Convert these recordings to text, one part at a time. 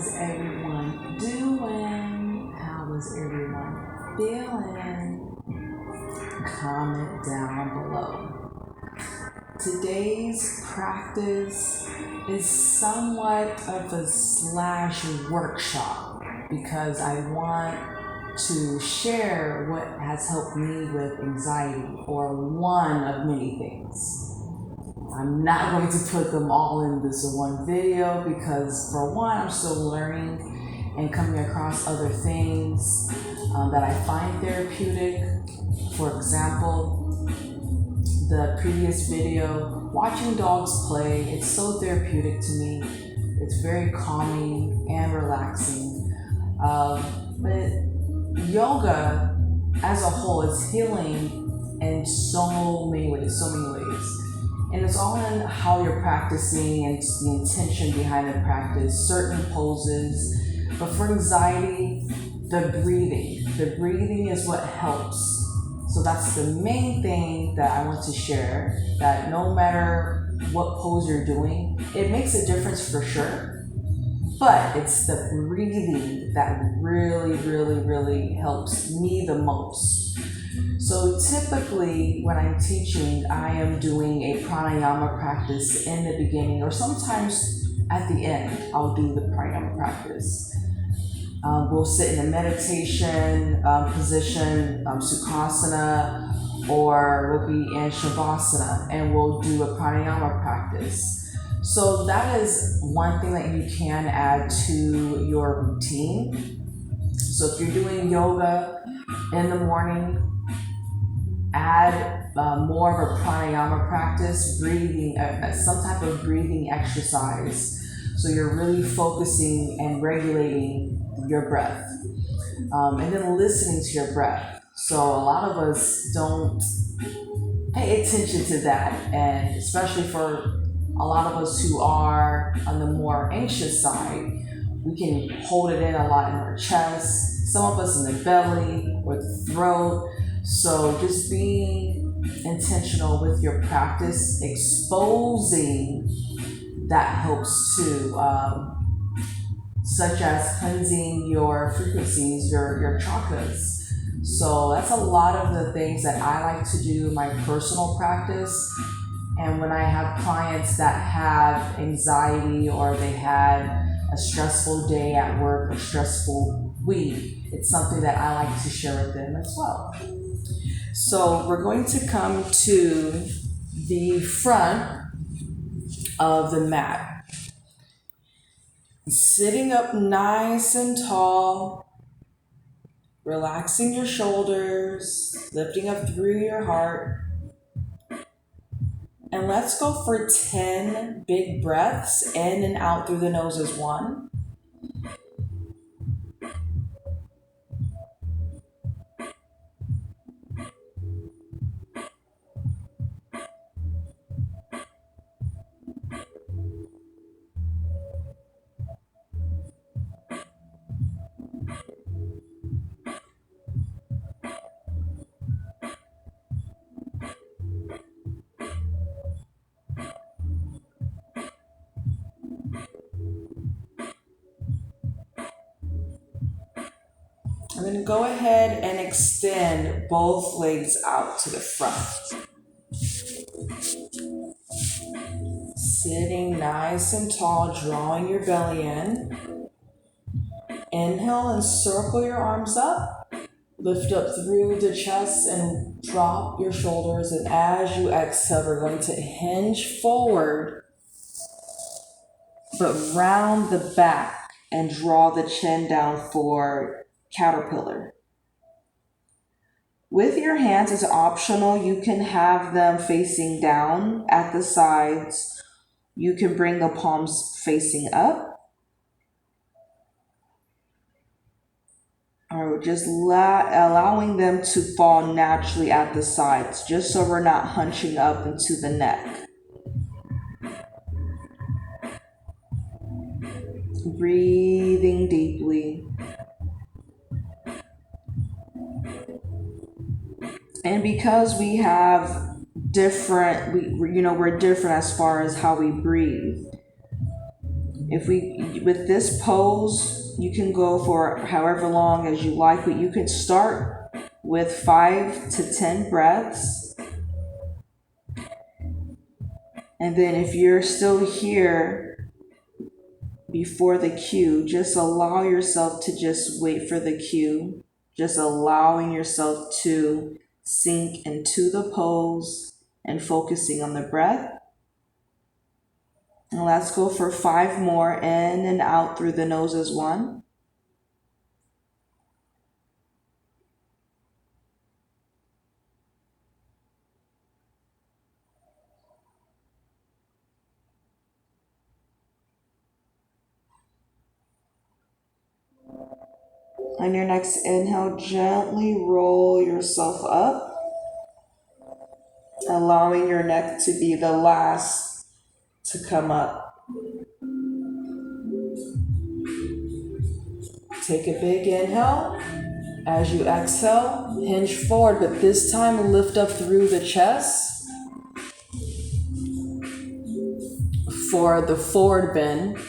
is everyone doing? How is everyone feeling? Comment down below. Today's practice is somewhat of a / workshop because I want to share what has helped me with anxiety, or one of many things. I'm not going to put them all in this one video because, for one, I'm still learning and coming across other things that I find therapeutic. For example, the previous video, watching dogs play, it's so therapeutic to me. It's very calming and relaxing. But yoga as a whole is healing in so many ways. And it's all in how you're practicing and the intention behind the practice, certain poses. But for anxiety, the breathing is what helps. So that's the main thing that I want to share, that no matter what pose you're doing, it makes a difference for sure. But it's the breathing that really helps me the most. So typically when I'm teaching, I am doing a pranayama practice in the beginning, or sometimes at the end, I'll do the pranayama practice. We'll sit in a meditation position, sukhasana, or we'll be in shavasana, and we'll do a pranayama practice. So that is one thing that you can add to your routine. So if you're doing yoga in the morning, add more of a pranayama practice, breathing, some type of breathing exercise. So you're really focusing and regulating your breath, and then listening to your breath. So a lot of us don't pay attention to that, and especially for a lot of us who are on the more anxious side, we can hold it in a lot in our chest, some of us in the belly or the throat. So just being intentional with your practice, exposing, that helps too, such as cleansing your frequencies, your chakras. So that's a lot of the things that I like to do in my personal practice. And when I have clients that have anxiety, or they had a stressful day at work or stressful week, it's something that I like to share with them as well. So we're going to come to the front of the mat. Sitting up nice and tall, relaxing your shoulders, lifting up through your heart. And let's go for 10 big breaths in and out through the nose as one. I'm going to go ahead and extend both legs out to the front. Sitting nice and tall, drawing your belly in. Inhale and circle your arms up. Lift up through the chest and drop your shoulders. And as you exhale, we're going to hinge forward, but round the back and draw the chin down for caterpillar. With your hands, it's optional. You can have them facing down at the sides. You can bring the palms facing up. Or just allowing them to fall naturally at the sides, just so we're not hunching up into the neck. Breathing deeply. And because we have we're different as far as how we breathe. With this pose, you can go for however long as you like, but you can start with 5 to 10 breaths. And then if you're still here before the cue, just allow yourself to just wait for the cue, just allowing yourself to sink into the pose and focusing on the breath. And let's go for 5 more, in and out through the nose as 1. On your next inhale, gently roll yourself up, allowing your neck to be the last to come up. Take a big inhale. As you exhale, hinge forward, but this time lift up through the chest for the forward bend.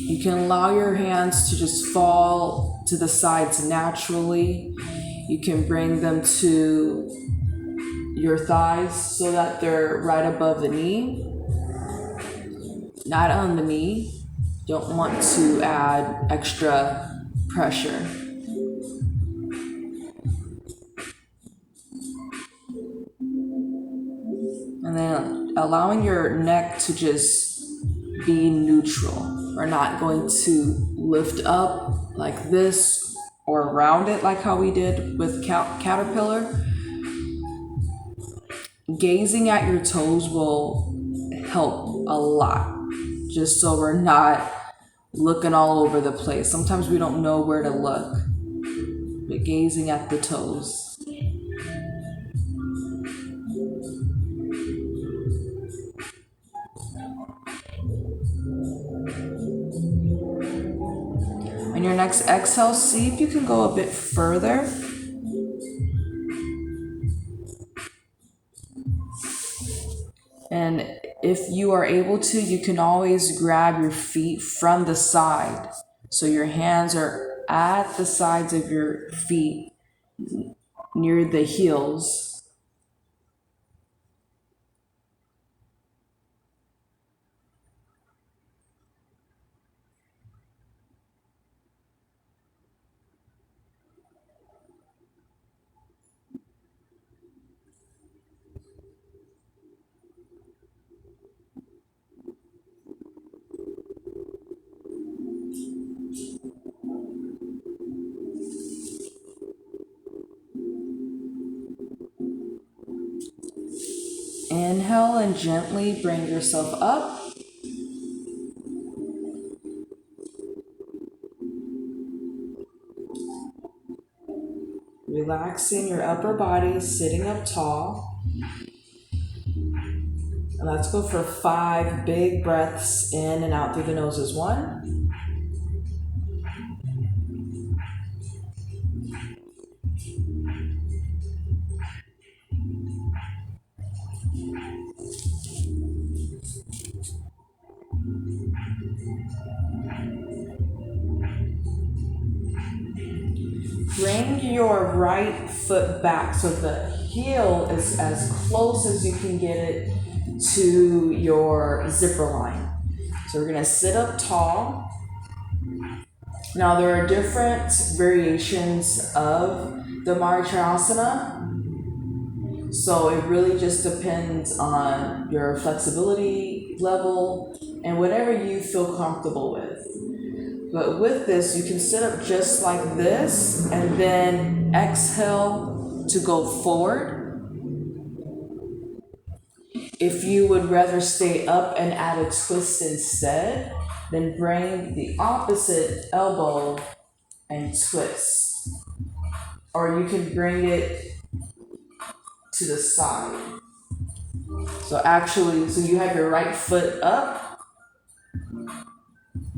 You can allow your hands to just fall to the sides naturally. You can bring them to your thighs so that they're right above the knee, not on the knee. Don't want to add extra pressure. And then allowing your neck to just be neutral. We're not going to lift up like this or round it like how we did with caterpillar. Gazing at your toes will help a lot, just so we're not looking all over the place. Sometimes we don't know where to look, but gazing at the toes. On your next exhale, see if you can go a bit further. And if you are able to, you can always grab your feet from the side. So your hands are at the sides of your feet, near the heels. Inhale and gently bring yourself up. Relaxing your upper body, sitting up tall. And let's go for 5 big breaths in and out through the nose as 1. Bring your right foot back so the heel is as close as you can get it to your zipper line. So we're going to sit up tall. Now there are different variations of the Maritrasana. So it really just depends on your flexibility level and whatever you feel comfortable with. But with this, you can sit up just like this and then exhale to go forward. If you would rather stay up and add a twist instead, then bring the opposite elbow and twist. Or you can bring it to the side. So you have your right foot up.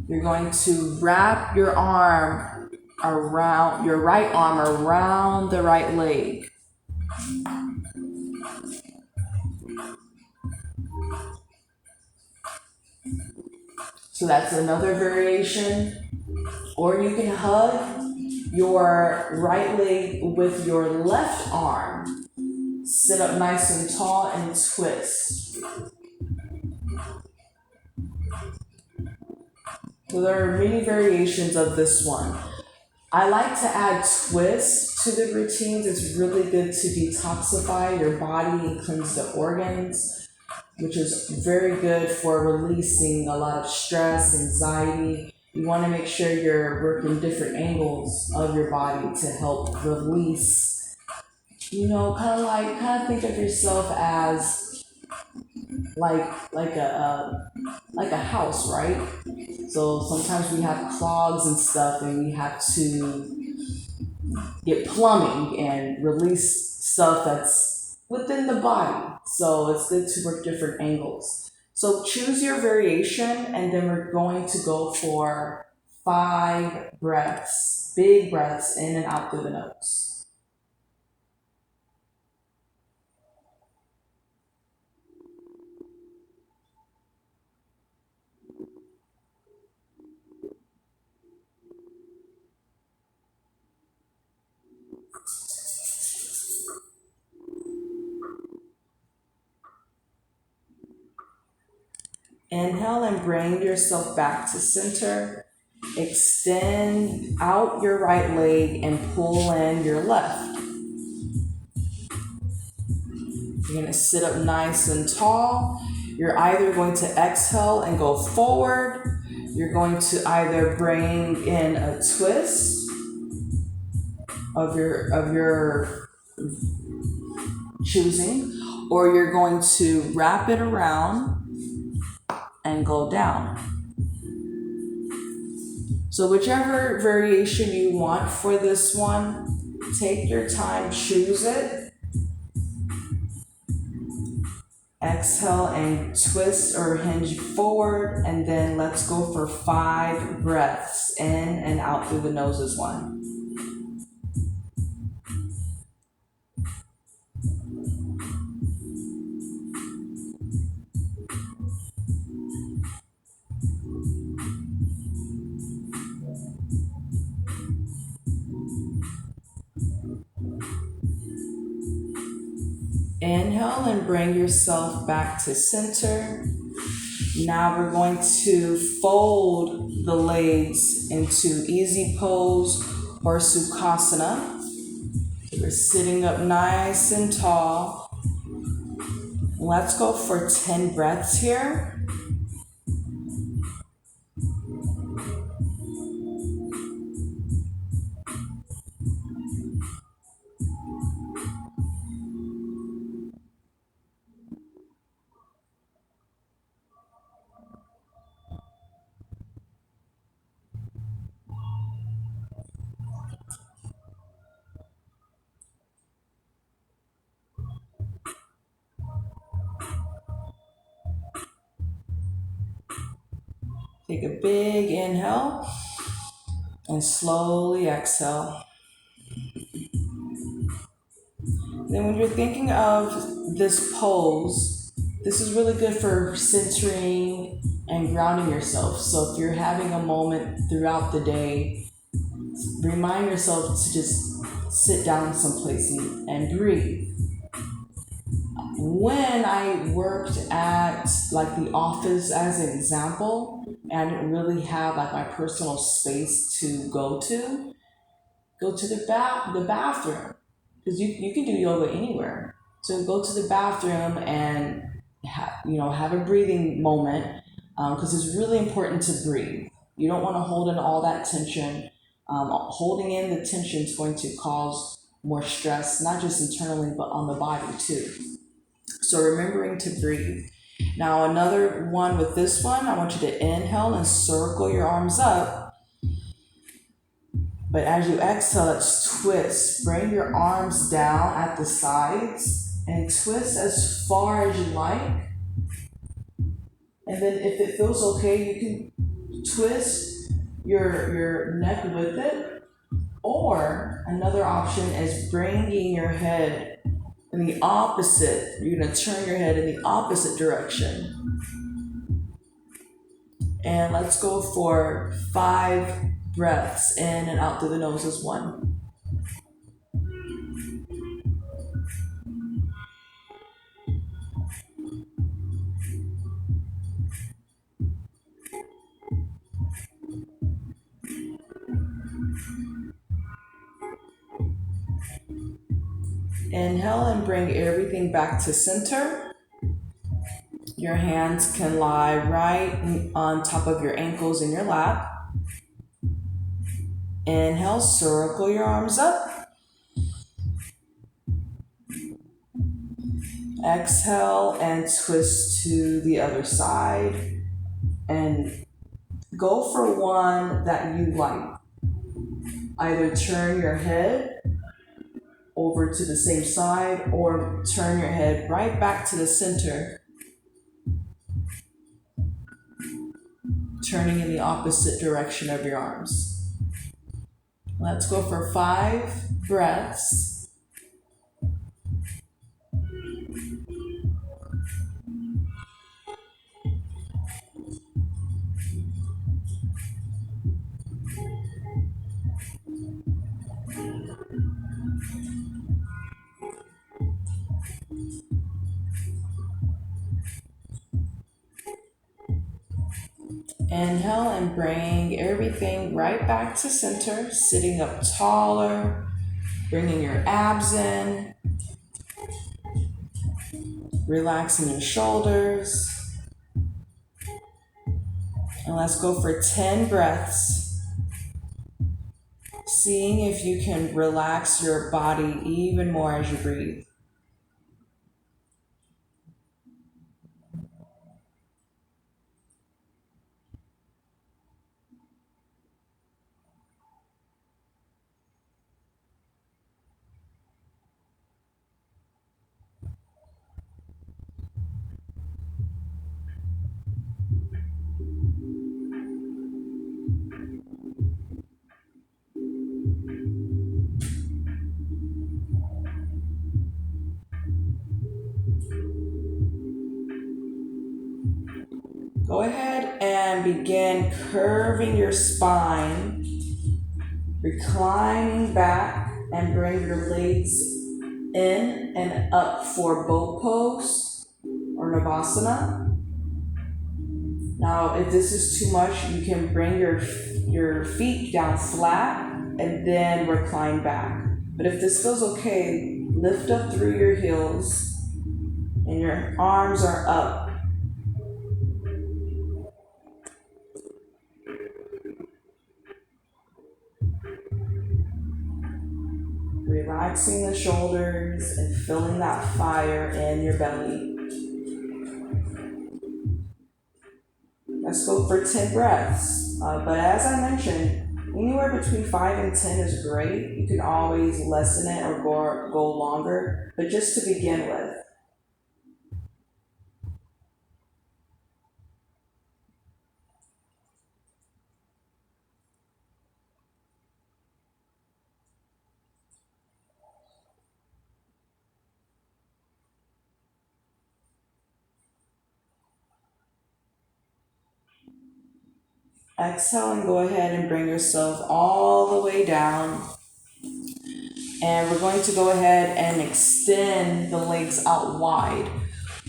You're going to wrap your right arm around the right leg. So that's another variation. Or you can hug your right leg with your left arm. Sit up nice and tall and twist. So there are many variations of this one. I like to add twists to the routines. It's really good to detoxify your body and cleanse the organs, which is very good for releasing a lot of stress, anxiety. You want to make sure you're working different angles of your body to help release. Kind of think of yourself as like a house, right? So sometimes we have clogs and stuff, and we have to get plumbing and release stuff that's within the body. So it's good to work different angles. So choose your variation, and then we're going to go for 5 breaths, big breaths in and out through the nose. Inhale and bring yourself back to center. Extend out your right leg and pull in your left. You're going to sit up nice and tall. You're either going to exhale and go forward. You're going to either bring in a twist of your choosing, or you're going to wrap it around and go down. So whichever variation you want for this one, take your time, choose it. Exhale and twist or hinge forward, and then let's go for 5 breaths in and out through the nose as one. Inhale and bring yourself back to center. Now we're going to fold the legs into easy pose or Sukhasana. We're sitting up nice and tall. Let's go for 10 breaths here. Take a big inhale and slowly exhale. Then when you're thinking of this pose, this is really good for centering and grounding yourself. So if you're having a moment throughout the day, remind yourself to just sit down someplace and breathe. When I worked at like the office as an example, and I didn't really have like my personal space to go to the bathroom, because you can do yoga anywhere. So go to the bathroom and have a breathing moment, because it's really important to breathe. You don't want to hold in all that tension. Holding in the tension is going to cause more stress, not just internally but on the body too. So remembering to breathe. Now another one with this one, I want you to inhale and circle your arms up. But as you exhale, let's twist. Bring your arms down at the sides and twist as far as you like. And then if it feels okay, you can twist your neck with it. Or another option is bringing your head In the opposite, you're going to turn your head in the opposite direction. And let's go for 5 breaths in and out through the nose as 1. Inhale and bring everything back to center. Your hands can lie right on top of your ankles in your lap. Inhale, circle your arms up. Exhale and twist to the other side. And go for one that you like. Either turn your head over to the same side or turn your head right back to the center, turning in the opposite direction of your arms. Let's go for 5 breaths. Inhale and bring everything right back to center, sitting up taller, bringing your abs in, relaxing your shoulders. And let's go for 10 breaths, seeing if you can relax your body even more as you breathe. Go ahead and begin curving your spine, reclining back, and bring your legs in and up for boat pose or Navasana. Now, if this is too much, you can bring your feet down flat and then recline back. But if this feels okay, lift up through your heels and your arms are up. Relaxing the shoulders and feeling that fire in your belly. Let's go for 10 breaths. But as I mentioned, anywhere between 5 and 10 is great. You can always lessen it or go longer, but just to begin with. Exhale and go ahead and bring yourself all the way down. And we're going to go ahead and extend the legs out wide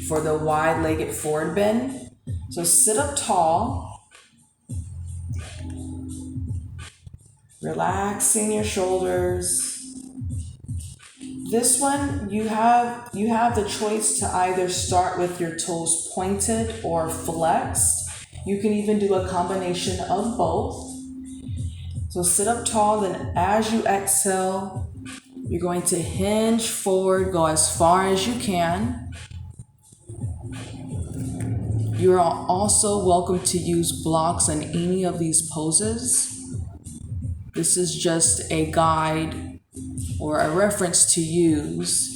for the wide-legged forward bend. So sit up tall, relaxing your shoulders. This one, you have the choice to either start with your toes pointed or flexed. You can even do a combination of both. So sit up tall, then as you exhale, you're going to hinge forward, go as far as you can. You are also welcome to use blocks in any of these poses. This is just a guide or a reference to use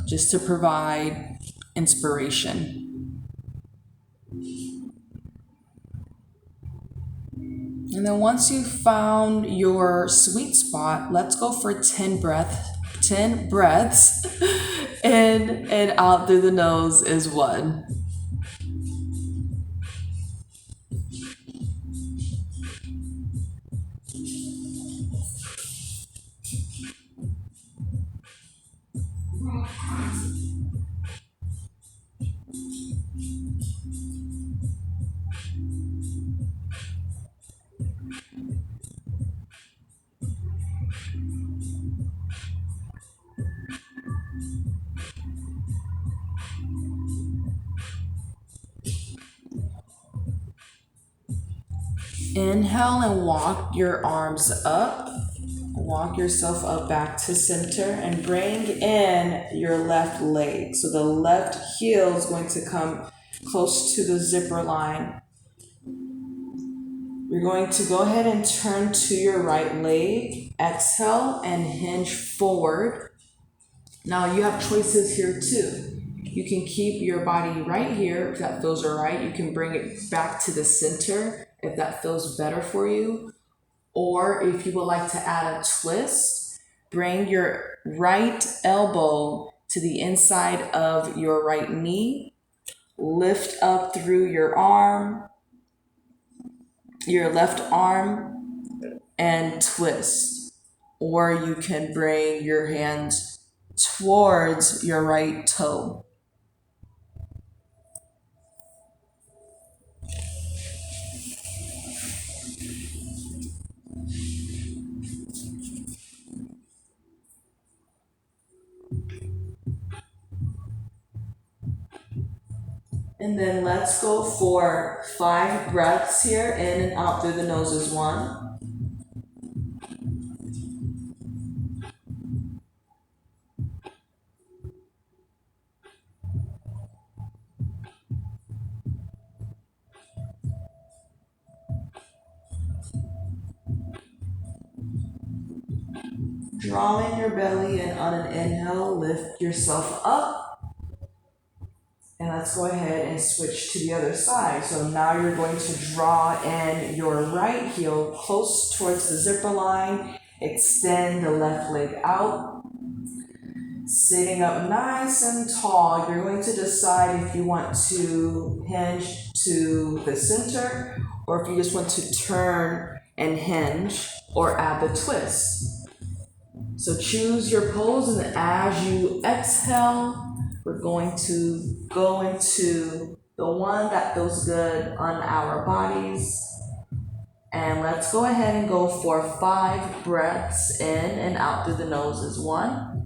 just to provide inspiration. And then once you've found your sweet spot, let's go for 10 10 breaths. In and out through the nose is 1. Inhale and walk your arms up. Walk yourself up back to center and bring in your left leg. So the left heel is going to come close to the zipper line. You're going to go ahead and turn to your right leg. Exhale and hinge forward. Now you have choices here too. You can keep your body right here if that feels all right. You can bring it back to the center if that feels better for you. Or if you would like to add a twist, bring your right elbow to the inside of your right knee. Lift up through your left arm, and twist. Or you can bring your hands towards your right toe. And then let's go for 5 breaths here, in and out through the nose is 1. Draw in your belly, and on an inhale, lift yourself up. And let's go ahead and switch to the other side. So now you're going to draw in your right heel close towards the zipper line. Extend the left leg out. Sitting up nice and tall, you're going to decide if you want to hinge to the center or if you just want to turn and hinge or add the twist. So choose your pose, and as you exhale, we're going to go into the one that feels good on our bodies. And let's go ahead and go for 5 breaths in and out through the nose is 1.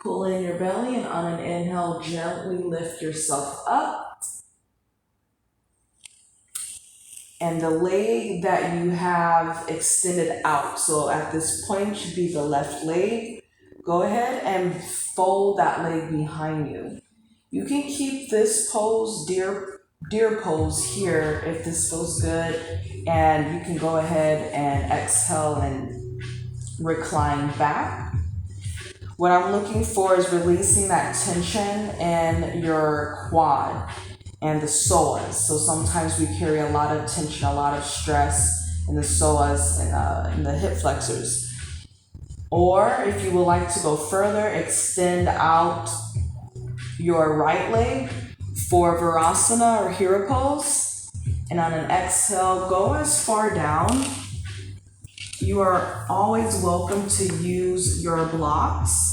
Pull in your belly, and on an inhale, gently lift yourself up. And the leg that you have extended out, so at this point should be the left leg. Go ahead and fold that leg behind you. You can keep this pose, deer pose here if this feels good. And you can go ahead and exhale and recline back. What I'm looking for is releasing that tension in your quad and the psoas. So sometimes we carry a lot of tension, a lot of stress in the psoas and in the hip flexors. Or if you would like to go further, extend out your right leg for Virasana or Hero pose. And on an exhale, go as far down. You are always welcome to use your blocks.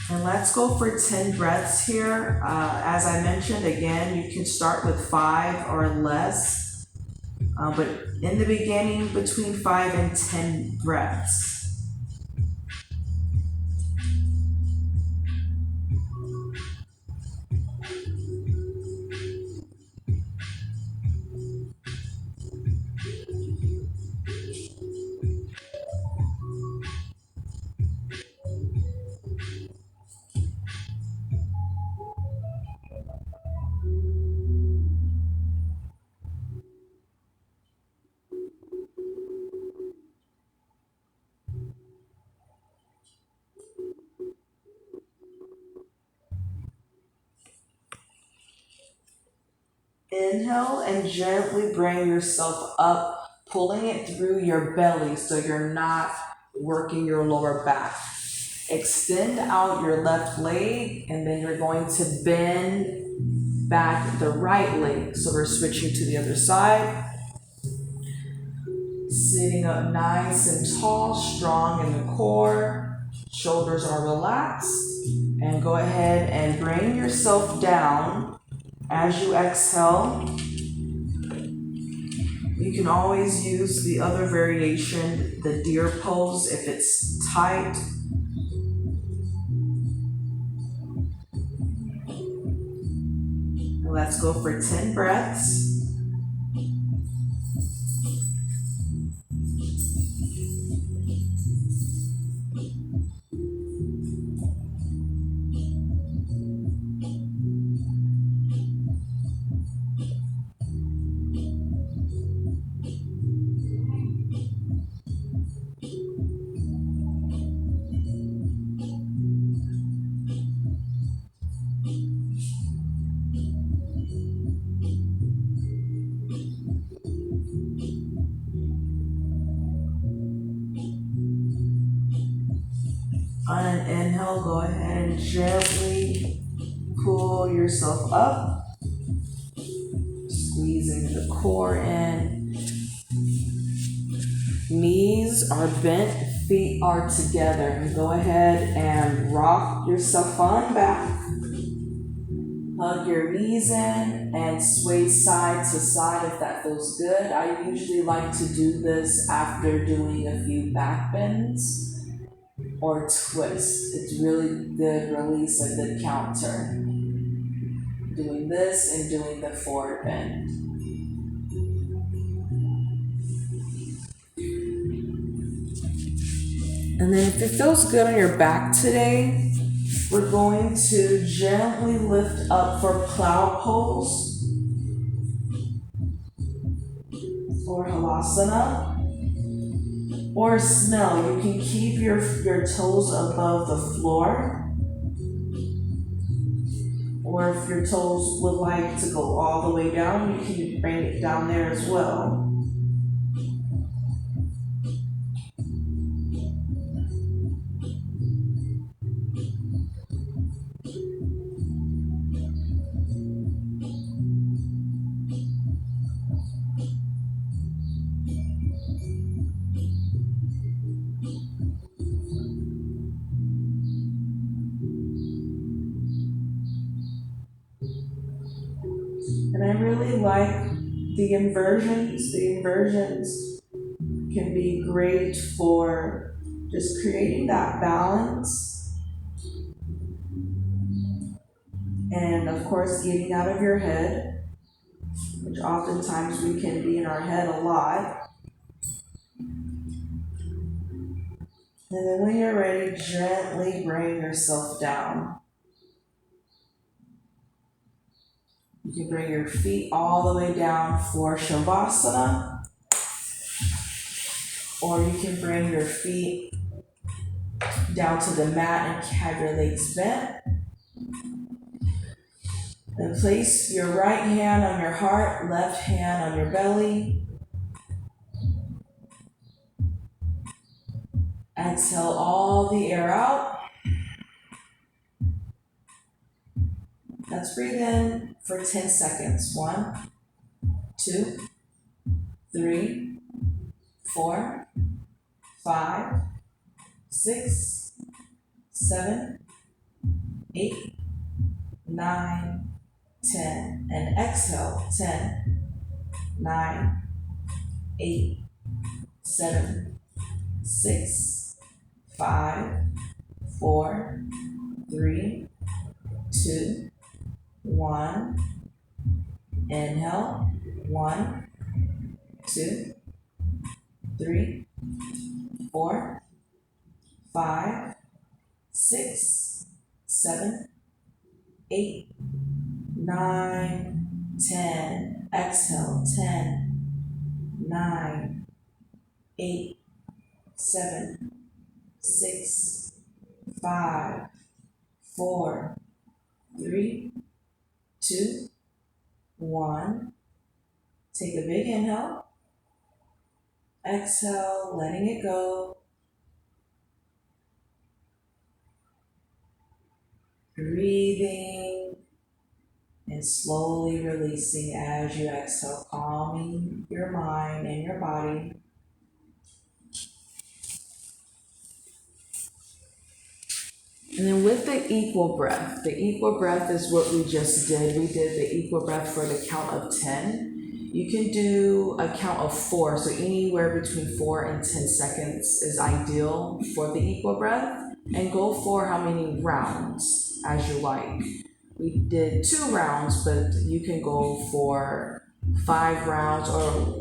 And let's go for 10 breaths here. As I mentioned, again, you can start with 5 or less, but in the beginning, between 5 and 10 breaths. Inhale and gently bring yourself up, pulling it through your belly so you're not working your lower back. Extend out your left leg, and then you're going to bend back the right leg. So we're switching to the other side. Sitting up nice and tall, strong in the core. Shoulders are relaxed. And go ahead and bring yourself down as you exhale. You can always use the other variation, the deer pose, if it's tight. Let's go for 10 breaths. On an inhale, go ahead and gently pull yourself up, squeezing the core in. Knees are bent, feet are together. And go ahead and rock yourself on back. Hug your knees in and sway side to side if that feels good. I usually like to do this after doing a few back bends or twists. It's really good release, a good counter. Doing this and doing the forward bend. And then if it feels good on your back today, we're going to gently lift up for plow pose or halasana. Or smell, you can keep your toes above the floor. Or if your toes would like to go all the way down, you can bring it down there as well. And I really like the inversions. The inversions can be great for just creating that balance. And of course, getting out of your head, which oftentimes we can be in our head a lot. And then when you're ready, gently bring yourself down. You can bring your feet all the way down for Shavasana, or you can bring your feet down to the mat and have your legs bent. Then place your right hand on your heart, left hand on your belly. Exhale all the air out. Let's breathe in for 10 seconds. 1, 2, 3, 4, 5, 6, 7, 8, 9, 10. And exhale. 10, 9, 8, 7, 6, 5, 4, 3, 2, 1. Inhale. 1, 2, 3, 4, 5, 6, 7, 8, 9, 10. Exhale. 10, 9, 8, 7, 6, 5, 4, 3, 2, 1. Take a big inhale. Exhale, letting it go. Breathing and slowly releasing as you exhale, calming your mind and your body. And then with the equal breath is what we just did. We did the equal breath for the count of 10. You can do a count of 4, so anywhere between 4 and 10 seconds is ideal for the equal breath. And go for how many rounds as you like. We did 2 rounds, but you can go for 5 rounds or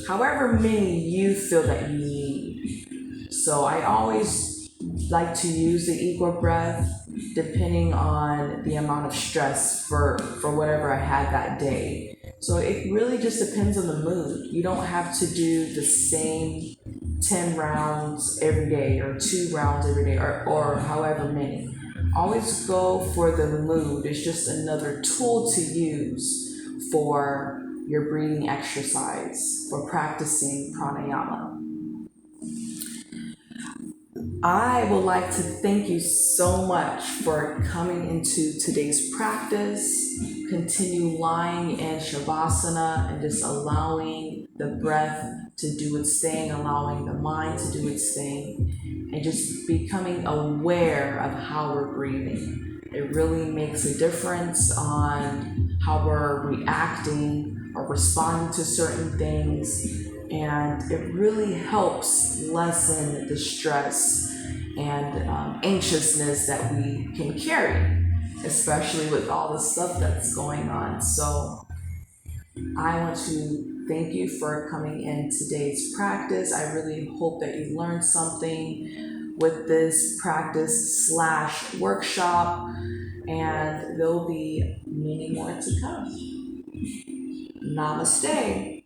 however many you feel that you need. So I always like to use the equal breath depending on the amount of stress for whatever I had that day. So it really just depends on the mood. You don't have to do the same 10 rounds every day or 2 rounds every day or however many. Always go for the mood. It's just another tool to use for your breathing exercise, for practicing pranayama. I would like to thank you so much for coming into today's practice. Continue lying in Shavasana and just allowing the breath to do its thing, allowing the mind to do its thing, and just becoming aware of how we're breathing. It really makes a difference on how we're reacting or responding to certain things, and it really helps lessen the stress and anxiousness that we can carry, especially with all the stuff that's going on. So I want to thank you for coming in today's practice. I really hope that you learned something with this practice / workshop, and there'll be many more to come. Namaste.